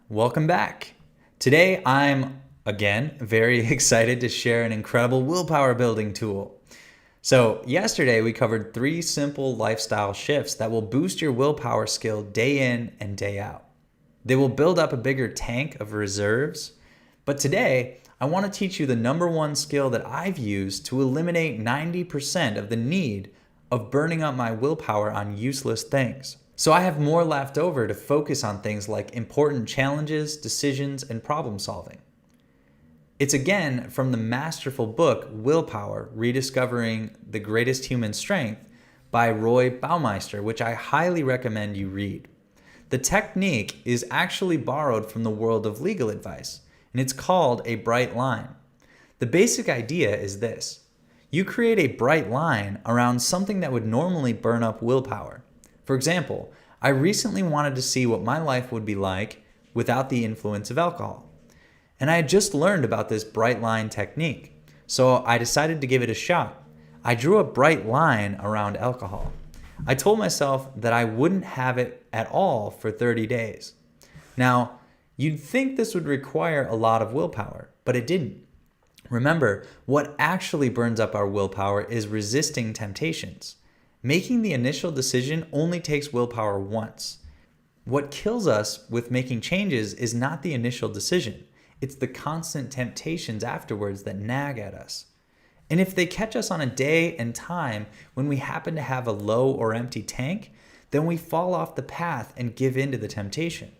Welcome back. Today I'm, again, very excited to share an incredible willpower building tool. So yesterday we covered 3 simple lifestyle shifts that will boost your willpower skill day in and day out. They will build up a bigger tank of reserves. But today I want to teach you the number 1 skill that I've used to eliminate 90% of the need of burning up my willpower on useless things. So I have more left over to focus on things like important challenges, decisions, and problem solving. It's again from the masterful book Willpower, Rediscovering the Greatest Human Strength by Roy Baumeister, which I highly recommend you read. The technique is actually borrowed from the world of legal advice, and it's called a bright line. The basic idea is this. You create a bright line around something that would normally burn up willpower. For example, I recently wanted to see what my life would be like without the influence of alcohol. And I had just learned about this bright line technique, so I decided to give it a shot. I drew a bright line around alcohol. I told myself that I wouldn't have it at all for 30 days. Now, you'd think this would require a lot of willpower, but it didn't. Remember, what actually burns up our willpower is resisting temptations. Making the initial decision only takes willpower once. What kills us with making changes is not the initial decision. It's the constant temptations afterwards that nag at us. And if they catch us on a day and time when we happen to have a low or empty tank, then we fall off the path and give in to the temptation.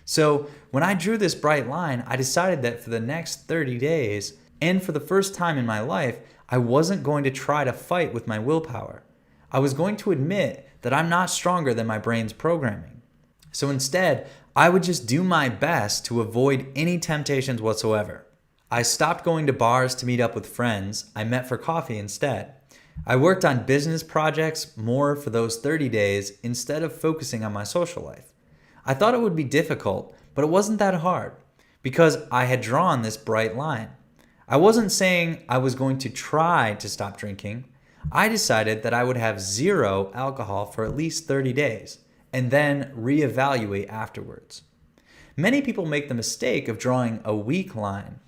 So when I drew this bright line, I decided that for the next 30 days, and for the first time in my life, I wasn't going to try to fight with my willpower. I was going to admit that I'm not stronger than my brain's programming. So instead, I would just do my best to avoid any temptations whatsoever. I stopped going to bars to meet up with friends. I met for coffee instead. I worked on business projects more for those 30 days instead of focusing on my social life. I thought it would be difficult, but it wasn't that hard because I had drawn this bright line. I wasn't saying I was going to try to stop drinking. I decided that I would have 0 alcohol for at least 30 days and then reevaluate afterwards. Many people make the mistake of drawing a weak line.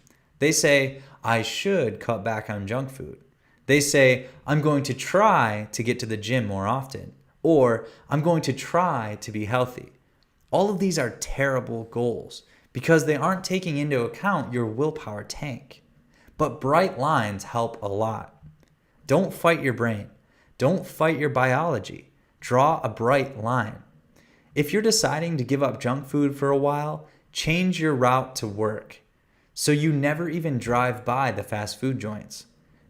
They say, I should cut back on junk food. They say, I'm going to try to get to the gym more often, or I'm going to try to be healthy. All of these are terrible goals because they aren't taking into account your willpower tank. But bright lines help a lot. Don't fight your brain. Don't fight your biology. Draw a bright line. If you're deciding to give up junk food for a while, change your route to work so you never even drive by the fast food joints.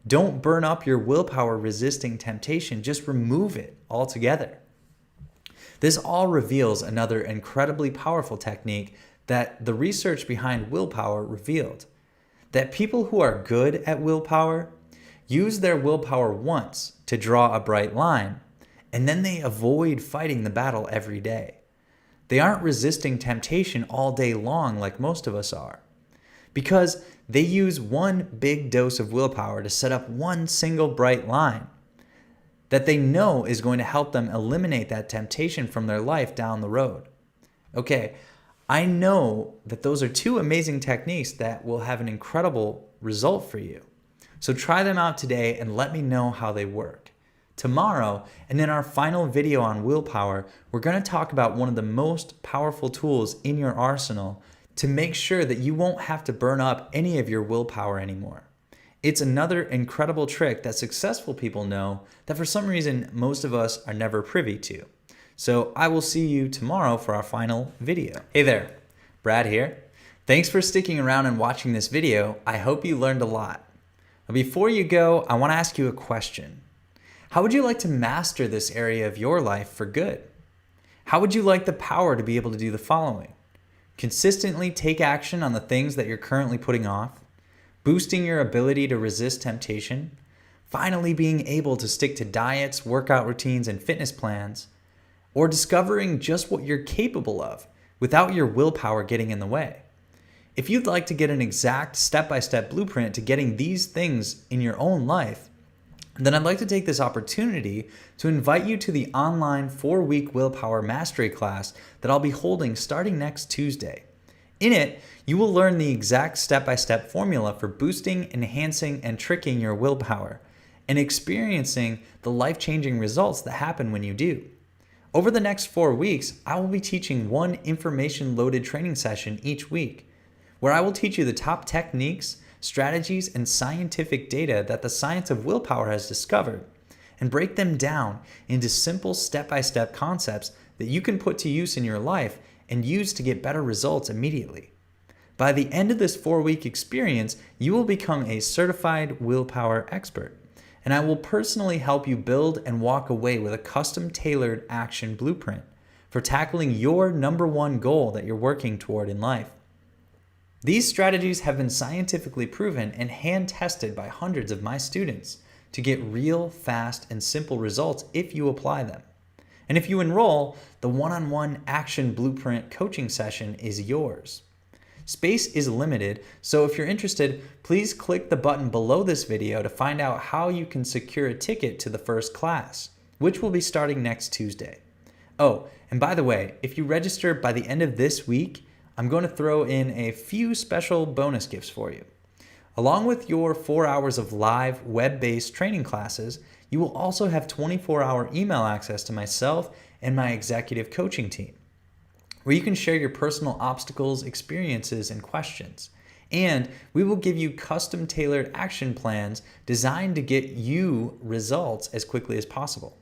Don't burn up your willpower resisting temptation. Just remove it altogether. This all reveals another incredibly powerful technique that the research behind willpower revealed. That people who are good at willpower use their willpower once to draw a bright line, and then they avoid fighting the battle every day. They aren't resisting temptation all day long like most of us are, because they use one big dose of willpower to set up one single bright line that they know is going to help them eliminate that temptation from their life down the road. Okay, I know that those are 2 amazing techniques that will have an incredible result for you. So try them out today and let me know how they work. Tomorrow, and in our final video on willpower, we're going to talk about one of the most powerful tools in your arsenal to make sure that you won't have to burn up any of your willpower anymore. It's another incredible trick that successful people know that for some reason most of us are never privy to. So I will see you tomorrow for our final video. Hey there, Brad here. Thanks for sticking around and watching this video. I hope you learned a lot. Before you go, I want to ask you a question. How would you like to master this area of your life for good? How would you like the power to be able to do the following? Consistently take action on the things that you're currently putting off, boosting your ability to resist temptation, finally being able to stick to diets, workout routines, and fitness plans, or discovering just what you're capable of without your willpower getting in the way. If you'd like to get an exact step-by-step blueprint to getting these things in your own life, then I'd like to take this opportunity to invite you to the online 4-week Willpower Mastery class that I'll be holding starting next Tuesday. In it, you will learn the exact step-by-step formula for boosting, enhancing, and tricking your willpower, and experiencing the life-changing results that happen when you do. Over the next 4 weeks, I will be teaching one information-loaded training session each week, where I will teach you the top techniques, strategies, and scientific data that the science of willpower has discovered, and break them down into simple step-by-step concepts that you can put to use in your life and use to get better results immediately. By the end of this 4-week experience, you will become a certified willpower expert, and I will personally help you build and walk away with a custom-tailored action blueprint for tackling your number one goal that you're working toward in life. These strategies have been scientifically proven and hand-tested by hundreds of my students to get real, fast, and simple results if you apply them. And if you enroll, the one-on-one action blueprint coaching session is yours. Space is limited, so if you're interested, please click the button below this video to find out how you can secure a ticket to the first class, which will be starting next Tuesday. Oh, and by the way, if you register by the end of this week, I'm going to throw in a few special bonus gifts for you. Along with your 4 hours of live web-based training classes, you will also have 24-hour email access to myself and my executive coaching team, where you can share your personal obstacles, experiences, and questions. And we will give you custom-tailored action plans designed to get you results as quickly as possible.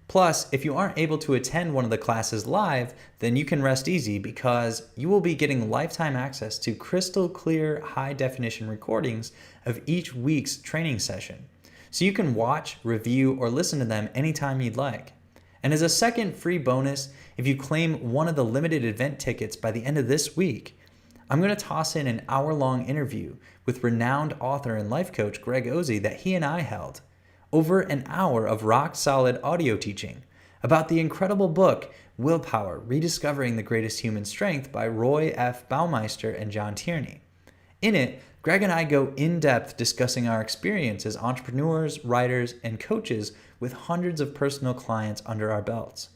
Plus, if you aren't able to attend one of the classes live, then you can rest easy because you will be getting lifetime access to crystal clear, high-definition recordings of each week's training session. So you can watch, review, or listen to them anytime you'd like. And as a second free bonus, if you claim one of the limited event tickets by the end of this week, I'm going to toss in an hour-long interview with renowned author and life coach Greg Ozzie that he and I held. Over an hour of rock-solid audio teaching about the incredible book, Willpower, Rediscovering the Greatest Human Strength by Roy F. Baumeister and John Tierney. In it, Greg and I go in-depth discussing our experience as entrepreneurs, writers, and coaches with hundreds of personal clients under our belts,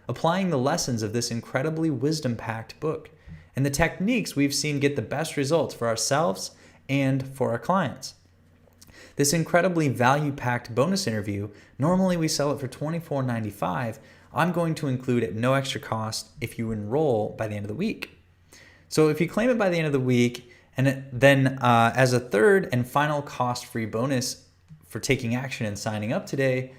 applying the lessons of this incredibly wisdom-packed book and the techniques we've seen get the best results for ourselves and for our clients. This incredibly value-packed bonus interview, normally we sell it for $24.95, I'm going to include at no extra cost if you enroll by the end of the week. So if you claim it by the end of the week, and then as a third and final cost-free bonus for taking action and signing up today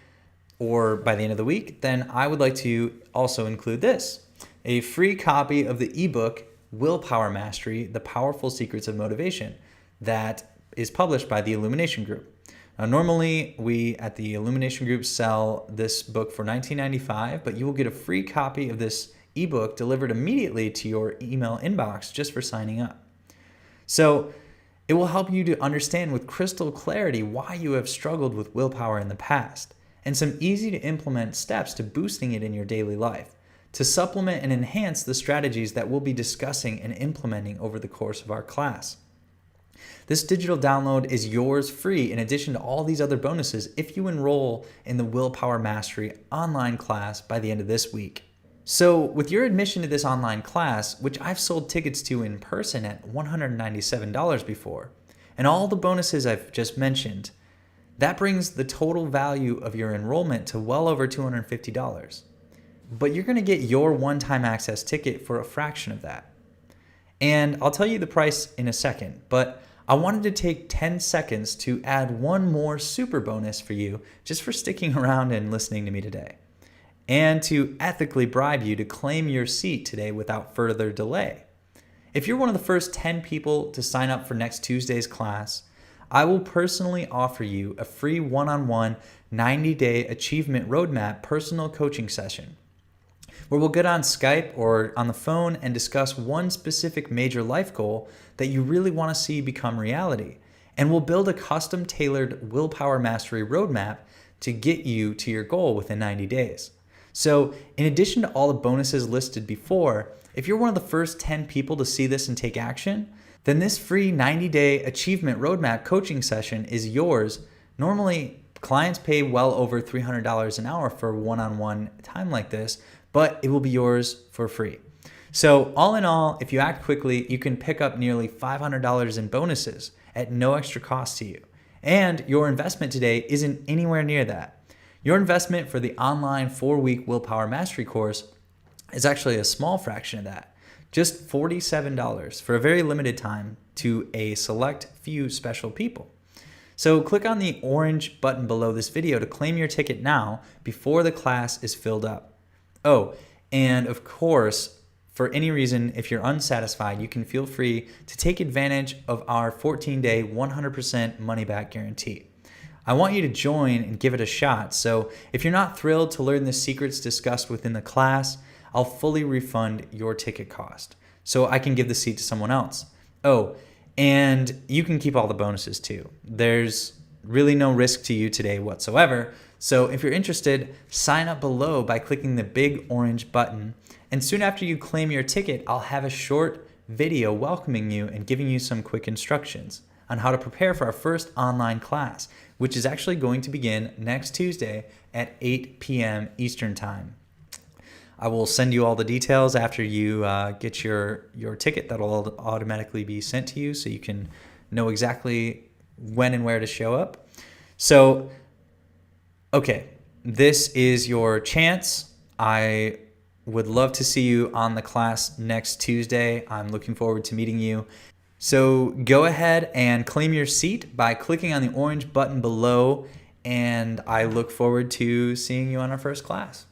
or by the end of the week, then I would like to also include this, a free copy of the ebook, Willpower Mastery, The Powerful Secrets of Motivation, that is published by the Illumination Group. Now, normally, we at the Illumination Group sell this book for $19.95, but you will get a free copy of this ebook delivered immediately to your email inbox just for signing up. So it will help you to understand with crystal clarity why you have struggled with willpower in the past, and some easy to implement steps to boosting it in your daily life, to supplement and enhance the strategies that we'll be discussing and implementing over the course of our class. This digital download is yours free in addition to all these other bonuses if you enroll in the Willpower Mastery online class by the end of this week. So with your admission to this online class, which I've sold tickets to in person at $197 before, and all the bonuses I've just mentioned, that brings the total value of your enrollment to well over $250. But you're going to get your one-time access ticket for a fraction of that. And I'll tell you the price in a second, but I wanted to take 10 seconds to add one more super bonus for you just for sticking around and listening to me today, and to ethically bribe you to claim your seat today without further delay. If you're one of the first 10 people to sign up for next Tuesday's class, I will personally offer you a free one-on-one 90-day achievement roadmap personal coaching session, where we'll get on Skype or on the phone and discuss one specific major life goal that you really want to see become reality. And we'll build a custom-tailored willpower mastery roadmap to get you to your goal within 90 days. So in addition to all the bonuses listed before, if you're one of the first 10 people to see this and take action, then this free 90-day achievement roadmap coaching session is yours. Normally, clients pay well over $300 an hour for one-on-one time like this, but it will be yours for free. So all in all, if you act quickly, you can pick up nearly $500 in bonuses at no extra cost to you. And your investment today isn't anywhere near that. Your investment for the online 4-week Willpower Mastery course is actually a small fraction of that. Just $47 for a very limited time to a select few special people. So click on the orange button below this video to claim your ticket now before the class is filled up. Oh, and of course, for any reason, if you're unsatisfied, you can feel free to take advantage of our 14-day 100% money-back guarantee. I want you to join and give it a shot. So if you're not thrilled to learn the secrets discussed within the class, I'll fully refund your ticket cost so I can give the seat to someone else. Oh, and you can keep all the bonuses too. There's really no risk to you today whatsoever. So if you're interested, sign up below by clicking the big orange button. And soon after you claim your ticket, I'll have a short video welcoming you and giving you some quick instructions on how to prepare for our first online class, which is actually going to begin next Tuesday at 8 p.m. Eastern Time. I will send you all the details after you get your ticket. That'll automatically be sent to you so you can know exactly when and where to show up. So, okay, this is your chance. I would love to see you on the class next Tuesday. I'm looking forward to meeting you. So go ahead and claim your seat by clicking on the orange button below, and I look forward to seeing you on our first class.